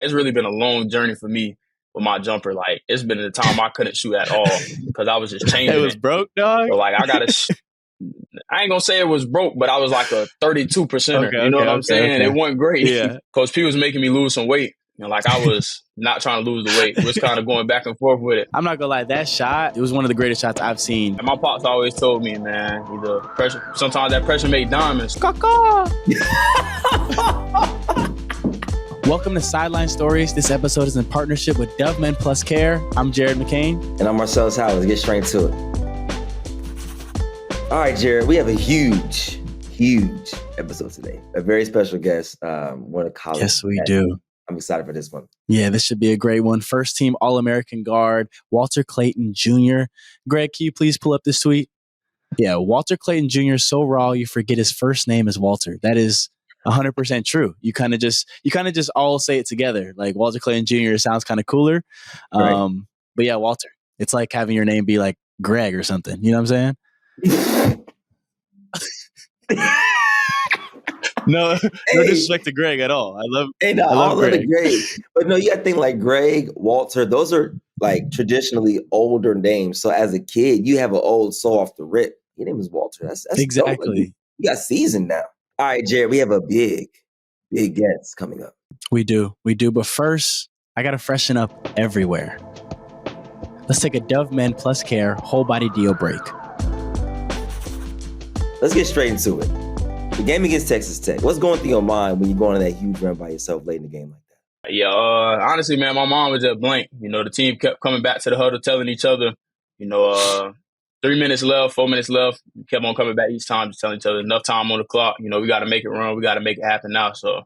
it's really been a long journey for me with my jumper. Like, it's been a time I couldn't shoot at all because I was just changing It was broke, dog. So, like, I ain't gonna say it was broke, but I was like a 32%er. You know what I'm saying? Okay. It wasn't great. Yeah. Coach P was making me lose some weight. Like, I was not trying to lose the weight. We was kind of going back and forth with it. I'm not gonna lie, that shot, it was one of the greatest shots I've seen. And my pops always told me, man, either pressure. Sometimes that pressure make diamonds. Welcome to Sideline Stories. This episode is in partnership with Dove Men Plus Care. I'm Jared McCain. And I'm Marcelas Howard. Let's get straight to it. All right, Jared, we have a huge episode today. A very special guest, one of college. Yes, we do. I'm excited for this one. Yeah, this should be a great one. First team All-American guard, Walter Clayton Jr. Greg, can you please pull up this tweet? Yeah, Walter Clayton Jr. is so raw you forget his first name is Walter. That is 100% true. You kind of just all say it together. Like Walter Clayton Jr. sounds kind of cooler. Right. But yeah, Walter. It's like having your name be like Greg or something. You know what I'm saying? No disrespect to Greg at all. I love Greg. But no, you got to think like Greg, Walter, those are like traditionally older names. So as a kid, you have an old soul off the rip. Your name is Walter. That's exactly. Like, you got seasoned now. All right, Jared, we have a big guest coming up. We do. But first, I got to freshen up everywhere. Let's take a Dove Men Plus Care whole body deal break. Let's get straight into it. The game against Texas Tech. What's going through your mind when you're going on that huge run by yourself late in the game like that? Yeah, honestly, man, my mom was just blank. The team kept coming back to the huddle, telling each other, 3 minutes left, 4 minutes left. We kept on coming back each time, just telling each other enough time on the clock. We got to make it run. We got to make it happen now. So,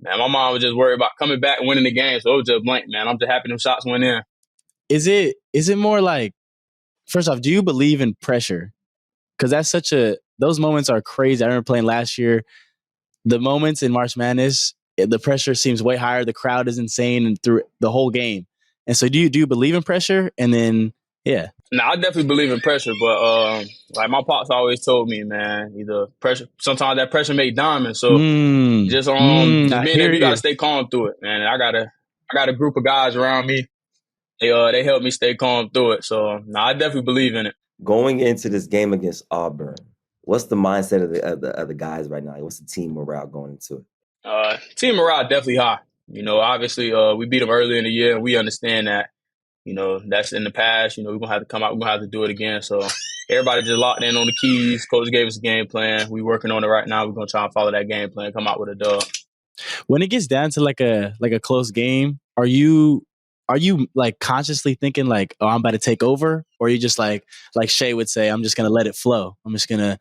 man, my mom was just worried about coming back and winning the game. So it was just blank, man. I'm just happy them shots went in. Is it more like, first off, do you believe in pressure? Because that's those moments are crazy. I remember playing last year. The moments in March Madness, the pressure seems way higher. The crowd is insane and through the whole game. And so do you believe in pressure? And then, yeah. No, I definitely believe in pressure, but like my pops always told me, man, either pressure. Sometimes that pressure make diamonds. So just being there, you gotta stay calm through it, man. I got a group of guys around me. They help me stay calm through it. So I definitely believe in it. Going into this game against Auburn, what's the mindset of the guys right now? What's the team morale going into it? Team morale definitely high. Obviously we beat them early in the year, and we understand that. That's in the past. We're going to have to come out. We're going to have to do it again. So everybody just locked in on the keys. Coach gave us a game plan. We're working on it right now. We're going to try and follow that game plan, come out with a dub. When it gets down to like a close game, are you like consciously thinking like, oh, I'm about to take over? Or are you just like Shea would say, I'm just going to let it flow. I'm just going to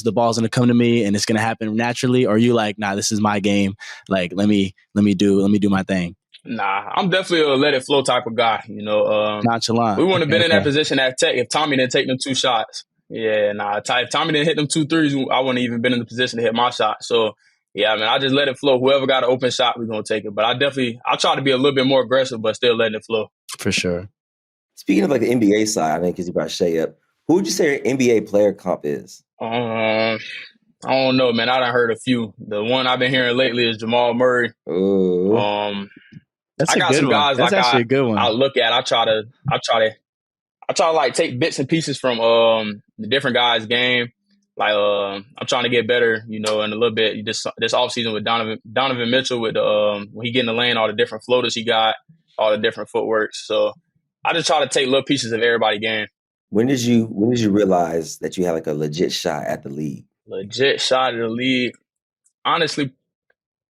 the ball's going to come to me and it's going to happen naturally. Or are you like, nah, this is my game. Like, let me do my thing. Nah, I'm definitely a let it flow type of guy. Nonchalant. We wouldn't have been in that position at Tech if Tommy didn't take them 2 shots. Yeah, nah. If Tommy didn't hit them 2 threes, I wouldn't even been in the position to hit my shot. So, yeah, I just let it flow. Whoever got an open shot, we're going to take it. But I'll try to be a little bit more aggressive, but still letting it flow. For sure. Speaking of like the NBA side, I think because you brought Shea up, who would you say your NBA player comp is? I don't know, man. I done heard a few. The one I've been hearing lately is Jamal Murray. Ooh. That's some guys that's like actually a good one. I look at. I try to like take bits and pieces from the different guys' game. Like I'm trying to get better, in a little bit. This offseason with Donovan Mitchell with when he get in the lane, all the different floaters he got, all the different footworks. So I just try to take little pieces of everybody's game. When did you realize that you had like a legit shot at the league? Legit shot at the league. Honestly,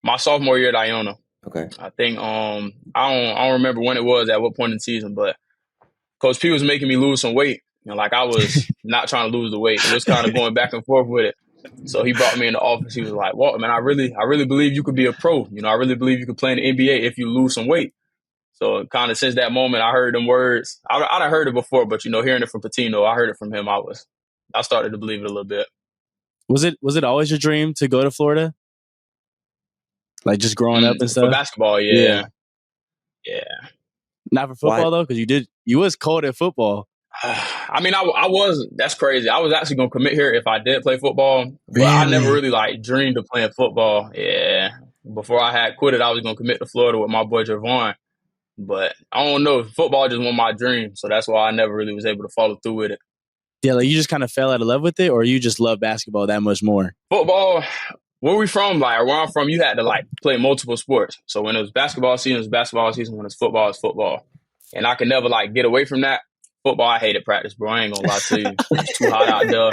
my sophomore year at Iona. Okay. I think I don't remember when it was, at what point in the season, but Coach P was making me lose some weight. Like I was not trying to lose the weight. It was kind of going back and forth with it. So he brought me in the office. He was like, "Well, man, I really believe you could be a pro. I really believe you could play in the NBA if you lose some weight." So kind of since that moment, I heard them words. I'd heard it before, but hearing it from Patino, I heard it from him. I started to believe it a little bit. Was it always your dream to go to Florida? Like just growing up and stuff? For basketball, yeah. Not for football though, because you was cold at football. I was. That's crazy. I was actually gonna commit here if I did play football, but I never really like dreamed of playing football. Yeah, before I had quit it, I was gonna commit to Florida with my boy Javon. But I don't know. Football just was my dream, so that's why I never really was able to follow through with it. Yeah, like you just kind of fell out of love with it, or you just love basketball that much more? Football, where we from, like where I'm from, you had to like play multiple sports. So when it was basketball season, it was basketball season. When it's football. And I could never like get away from that. Football, I hated practice, bro. I ain't gonna lie to you. It's too hot out there.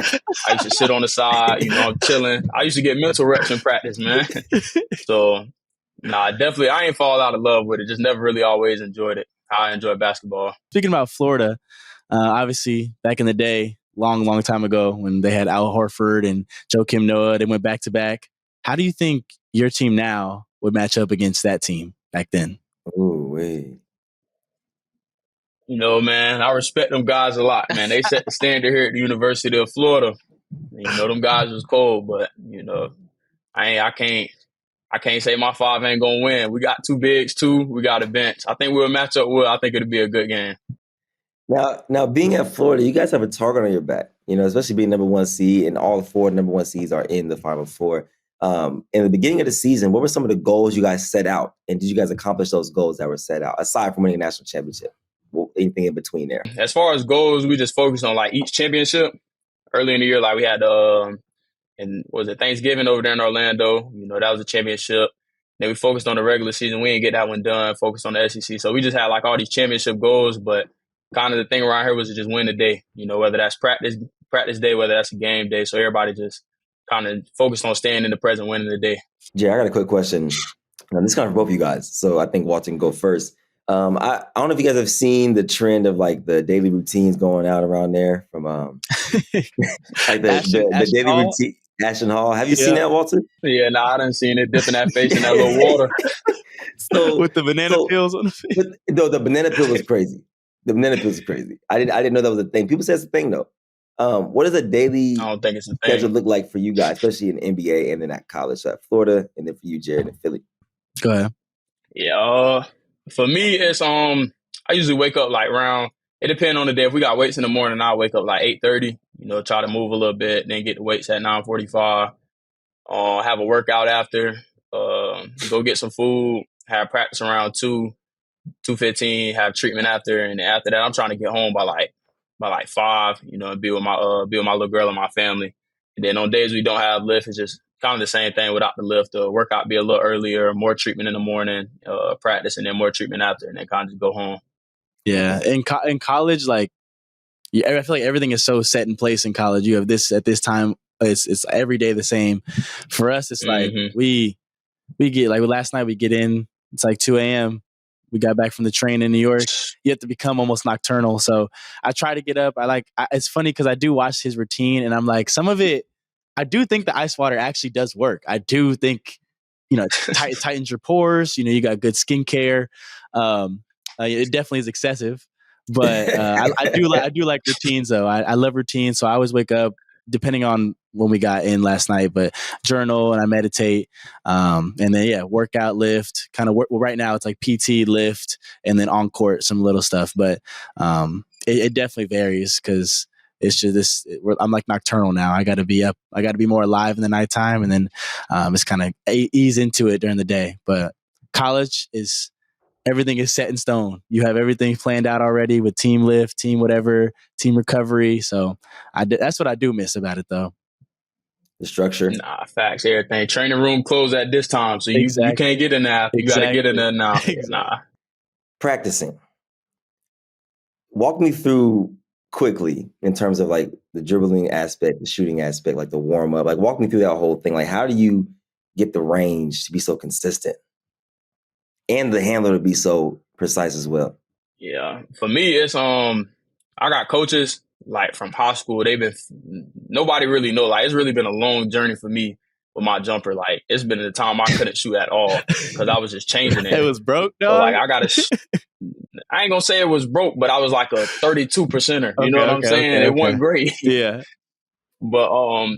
I used to sit on the side, I'm chilling. I used to get mental reps in practice, man. So, nah, definitely, I ain't fall out of love with it. Just never really always enjoyed it. I enjoy basketball. Speaking about Florida, obviously back in the day, long time ago when they had Al Horford and Joakim Noah, they went back to back. How do you think your team now would match up against that team back then? Oh, wait. Man, I respect them guys a lot, man. They set the standard here at the University of Florida. Them guys was cold, but I can't say my five ain't gonna win. We got two bigs too. We got a bench. I think we'll match up well. I think it'll be a good game. Now, being at Florida, you guys have a target on your back, especially being number one seed, and all four number one seeds are in the Final Four. In the beginning of the season, what were some of the goals you guys set out, and did you guys accomplish those goals that were set out, aside from winning a national championship? Anything in between there? As far as goals, we just focused on like each championship. Early in the year, like we had and was it Thanksgiving over there in Orlando? That was a championship. Then we focused on the regular season. We didn't get that one done. Focused on the SEC. So we just had like all these championship goals, but kind of the thing around here was to just win the day. Whether that's practice day, whether that's a game day. So everybody just kind of focused on staying in the present, winning the day. Jay, I got a quick question. This is kind of for both of you guys. So I think Walton go first. I don't know if you guys have seen the trend of like the daily routines going out around there from like the daily routine. Ashton Hall. Have you seen that, Walter? Yeah, I done seen it dipping that face in that little water. So with the banana peels on the face. No, the banana peel was crazy. The banana peel was crazy. I didn't know that was a thing. People say it's a thing though. What does a daily I don't think it's a schedule thing. look like for you guys, especially in the NBA and then at college, so at Florida, and then for you, Jared, in Philly? Go ahead. Yeah, for me, it's I usually wake up like around. It depends on the day. If we got weights in the morning, I'll wake up like 8:30. Try to move a little bit, then get the weights at 9:45. Have a workout after. Go get some food. Have practice around 2:15. Have treatment after, and after that, I'm trying to get home by like 5. And be with my little girl and my family. And then on days we don't have lift, it's just kind of the same thing without the lift. The workout be a little earlier, more treatment in the morning, practice, and then more treatment after, and then kind of just go home. Yeah, in college, like I feel like everything is so set in place in college. You have this at this time. It's every day the same. For us, it's like we get like last night we get in. It's like 2 a.m. We got back from the train in New York. You have to become almost nocturnal. So I try to get up. It's funny because I do watch his routine, and I'm like, some of it, I do think the ice water actually does work. I do think, it tightens your pores. You got good skincare. It definitely is excessive, but I do like routines though. I love routines. So I always wake up, depending on when we got in last night, but journal and I meditate. And then, workout, lift, kind of right now it's like PT, lift, and then on court, some little stuff. But it definitely varies because it's just I'm like nocturnal now. I got to be up. I got to be more alive in the nighttime. And then it's kind of ease into it during the day. But college is, everything is set in stone. You have everything planned out already with team lift, team whatever, team recovery. So that's what I do miss about it, though. The structure. Nah, facts. Everything. Training room closed at this time, so you can't get in there. You got to get in there now. Nah. Practicing. Walk me through quickly in terms of like the dribbling aspect, the shooting aspect, like the warm up. Like walk me through that whole thing. Like how do you get the range to be so consistent? And the handler to be so precise as well. Yeah. For me, it's I got coaches like from high school. Nobody really know. Like it's really been a long journey for me with my jumper. Like it's been a time I couldn't shoot at all because I was just changing it. It was broke, dog. So like I ain't gonna say it was broke, but I was like a 32%er. You know what I'm saying? It wasn't great. Yeah. But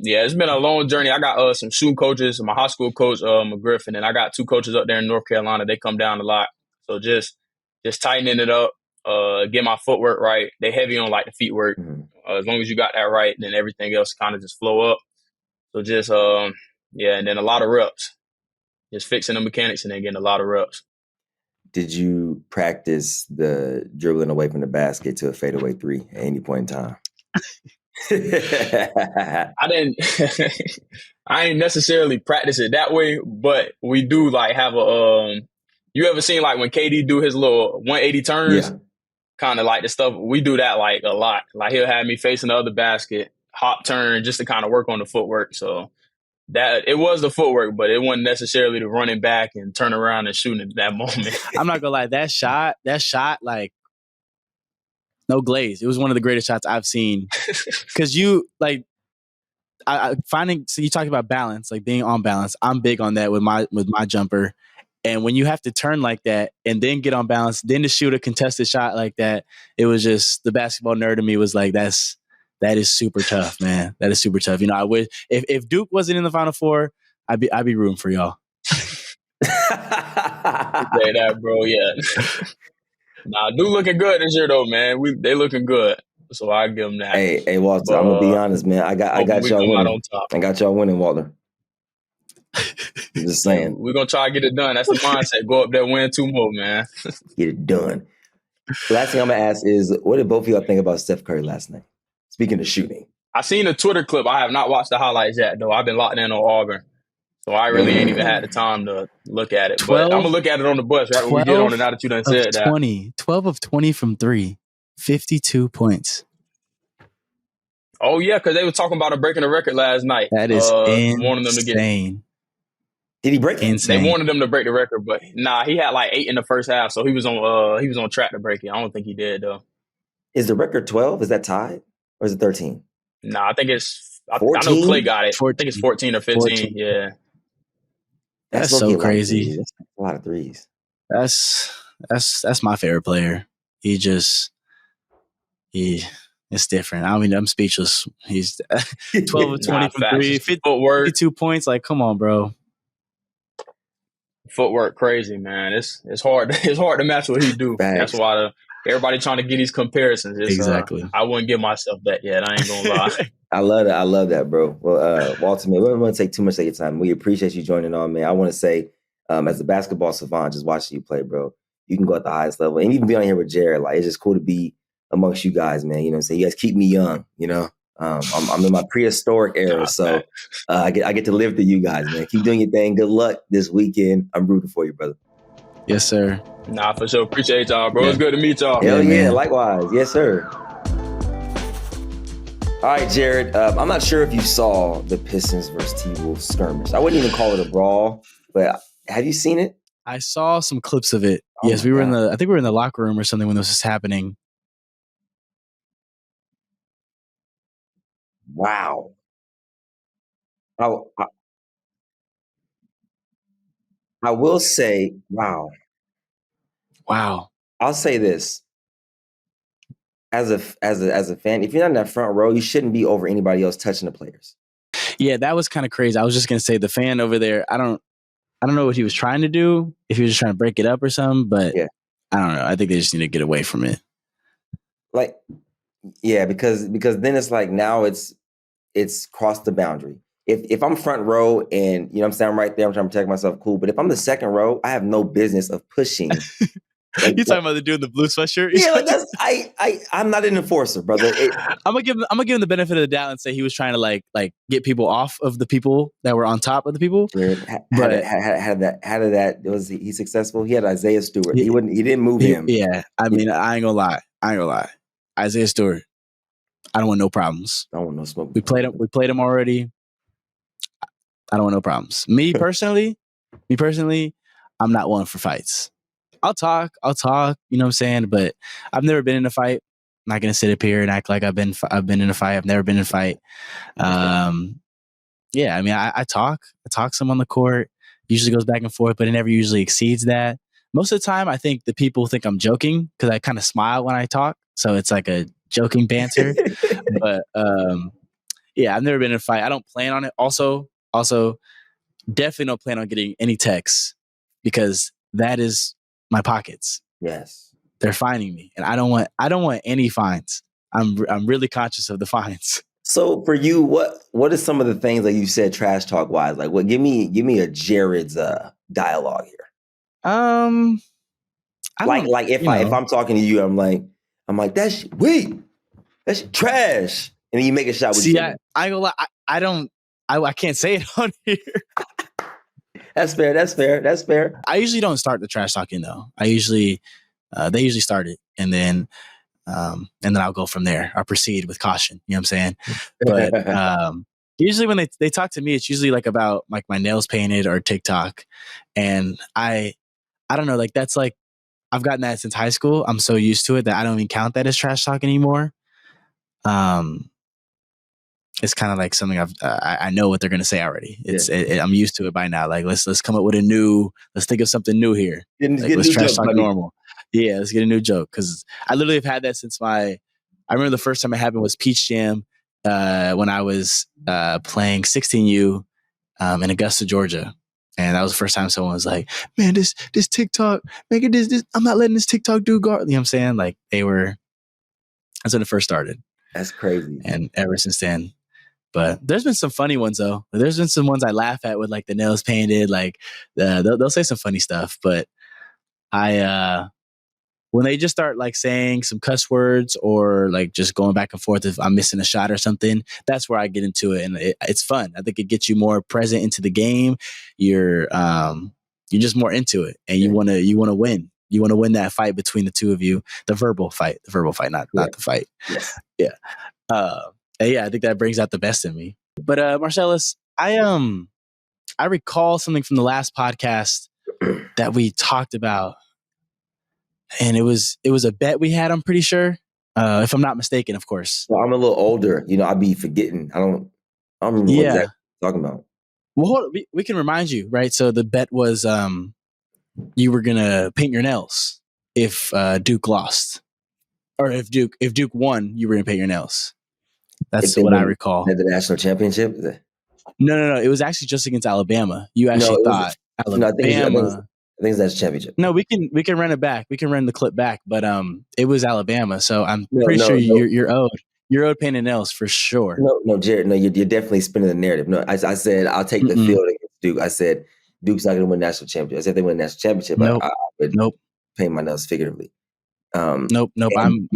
it's been a long journey. I got some shooting coaches, my high school coach, McGriffin, and I got 2 coaches up there in North Carolina. They come down a lot. So just tightening it up, get my footwork right. They heavy on like the feet work. As long as you got that right, then everything else kind of just flow up. So just and then a lot of reps. just fixing the mechanics and then getting a lot of reps. Did you practice the dribbling away from the basket to a fadeaway three at any point in time? I didn't. I ain't necessarily practice it that way, but we do like have a. You ever seen like when KD do his little 180 turns? Yeah. Kind of like the stuff we do that like a lot. Like he'll have me facing the other basket, hop turn, just to kind of work on the footwork. So that it was the footwork, but it wasn't necessarily the running back and turn around and shooting at that moment. I'm not gonna lie, that shot, like no glaze. It was one of the greatest shots I've seen. Because you like finding. So you talk about balance, like being on balance. I'm big on that with my jumper. And when you have to turn like that and then get on balance, then to shoot a contested shot like that, it was just the basketball nerd in me was like, that is super tough, man. That is super tough. You know, I wish if Duke wasn't in the Final Four, I'd be rooting for y'all. Say that, bro. Yeah. Nah, Duke looking good this year though, man. They looking good, so I give them that. Hey, Walter. But, I'm gonna be honest, man. I got y'all winning. I got y'all winning, Walter. I'm just saying. We're gonna try to get it done. That's the mindset. Go up there, win 2 more, man. Get it done. Last thing I'm gonna ask is, what did both of y'all think about Steph Curry last night? Speaking of shooting, I seen a Twitter clip. I have not watched the highlights yet, though. I've been locked in on Auburn. So I really ain't even had the time to look at it. But I'm going to look at it on the bus right when we get on it now that you done said that. 12 of 20 from 3, 52 points. Oh, yeah, because they were talking about breaking a record last night. That is insane. Wanting them to get, did he break it? Insane. They wanted them to break the record, but nah, he had like 8 in the first half, so he was on track to break it. I don't think he did, though. Is the record 12? Is that tied? Or is it 13? Nah, I think it's – I know Clay got it. 14. I think it's 14 or 15, 14. Yeah. That's so crazy. That's a lot of threes. That's my favorite player. It's different. I mean, I'm speechless. He's 12 of 20 from 3, 52 points. Like, come on, bro. Footwork crazy, man. It's hard. It's hard to match what he do. Facts. That's why everybody trying to get these comparisons. Exactly. I wouldn't give myself that yet. I ain't gonna lie. I love that, bro. Well, Walter, man, we don't want to take too much of your time. We appreciate you joining on, man. I want to say, as a basketball savant, just watching you play, bro, you can go at the highest level and even be on here with Jared. Like, it's just cool to be amongst you guys, man. You know what I'm saying? You guys keep me young, you know? I'm in my prehistoric era, so I get to live through you guys, man. Keep doing your thing. Good luck this weekend. I'm rooting for you, brother. Yes, sir. Nah, for sure. Appreciate y'all, bro. Yeah. It's good to meet y'all. Hell yeah, likewise. Yes, sir. All right, Jared. I'm not sure if you saw the Pistons versus T-Wolves skirmish. I wouldn't even call it a brawl, but have you seen it? I saw some clips of it. Oh yes, I think we were in the locker room or something when this was happening. Wow. I will say, wow. I'll say this. As a fan, if you're not in that front row, you shouldn't be over anybody else touching the players. Yeah, that was kind of crazy. I was just gonna say the fan over there, I don't know what he was trying to do, if he was just trying to break it up or something, but yeah. I don't know. I think they just need to get away from it. Like, yeah, because then it's like now it's crossed the boundary. If I'm front row and, you know what I'm saying, I'm right there, I'm trying to protect myself, cool. But if I'm the second row, I have no business of pushing. Like, you talking about the dude in the blue sweatshirt? Yeah, like I'm not an enforcer, brother. I'm gonna give him the benefit of the doubt and say he was trying to like get people off of the people that were on top of the people. How did that was he successful? He had Isaiah Stewart. He didn't move him. Yeah, I mean, I ain't gonna lie. Isaiah Stewart, I don't want no problems. I don't want no smoke. We played him already. I don't want no problems. Me personally, I'm not one for fights. I'll talk, you know what I'm saying? But I've never been in a fight. I'm not going to sit up here and act like I've been in a fight. I've never been in a fight. Yeah, I mean, I talk some on the court. Usually goes back and forth, but it never usually exceeds that. Most of the time, I think the people think I'm joking because I kind of smile when I talk. So it's like a joking banter. But yeah, I've never been in a fight. I don't plan on it. Also, definitely don't plan on getting any texts because that is my pockets. Yes. They're fining me. And I don't want any fines. I'm really conscious of the fines. So for you, what are some of the things that you said trash talk wise? Like, what? Give me a Jared's dialogue here. Like if I'm talking to you, I'm like that's trash, and then you make a shot with. See, I can't say it on here. That's fair. I usually don't start the trash talking though. I usually they usually start it, and then I'll go from there. I'll proceed with caution. You know what I'm saying? But usually when they talk to me, it's usually like about like my nails painted or TikTok, and I don't know, like that's like I've gotten that since high school. I'm so used to it that I don't even count that as trash talk anymore. It's kind of like something I know what they're gonna say already. I'm used to it by now. Like let's come up with let's think of something new here. Let's trash talk normal. Yeah, let's get a new joke, because I literally have had that since I remember the first time it happened was Peach Jam when I was playing 16U in Augusta, Georgia. And that was the first time someone was like, man, this TikTok, make this, I'm not letting this TikTok dude guard. You know what I'm saying? Like that's when it first started. That's crazy. And ever since then. But there's been some funny ones though. There's been some ones I laugh at with like the nails painted, like they'll say some funny stuff. But when they just start like saying some cuss words or like just going back and forth if I'm missing a shot or something, that's where I get into it, and it's fun. I think it gets you more present into the game. You're just more into it, and you want to win. You want to win that fight between the two of you, the verbal fight, not the fight. Yes. Yeah. I think that brings out the best in me. But Marcelas, I recall something from the last podcast that we talked about. And it was a bet we had, I'm pretty sure. If I'm not mistaken, of course. Well, I'm a little older. I'll be forgetting. I don't remember what exactly you're talking about. Well, we can remind you, right? So the bet was you were going to paint your nails if Duke lost. Or if Duke won, you were going to paint your nails. That's what I recall. At the national championship? No. It was actually just against Alabama. You actually thought Alabama... I think that's championship. No, we can run it back. We can run the clip back, but it was Alabama, so I'm pretty sure you're owed painted nails for sure. No, Jared, no, you're definitely spinning the narrative. No, I said I'll take the field against Duke. I said Duke's not going to win national championship. I said if they win national championship, I would paint my nails figuratively. Nope. I'm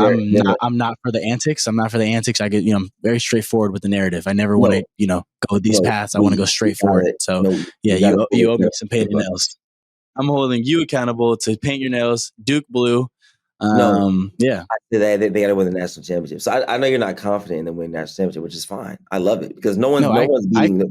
not for the antics. I'm not for the antics. I'm very straightforward with the narrative. I never want to go with these paths. I want to go straight forward. So you owe me some painted nails. I'm holding you accountable to paint your nails Duke blue. Yeah. They got to win the national championship. So I know you're not confident in them winning the national championship, which is fine. I love it because no one's beating.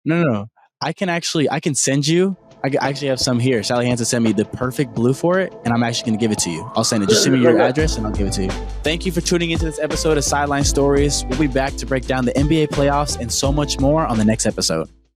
No. I can send you. I actually have some here. Sally Hansen sent me the perfect blue for it, and I'm actually going to give it to you. I'll send it. Just send me your address, and I'll give it to you. Thank you for tuning into this episode of Sideline Stories. We'll be back to break down the NBA playoffs and so much more on the next episode.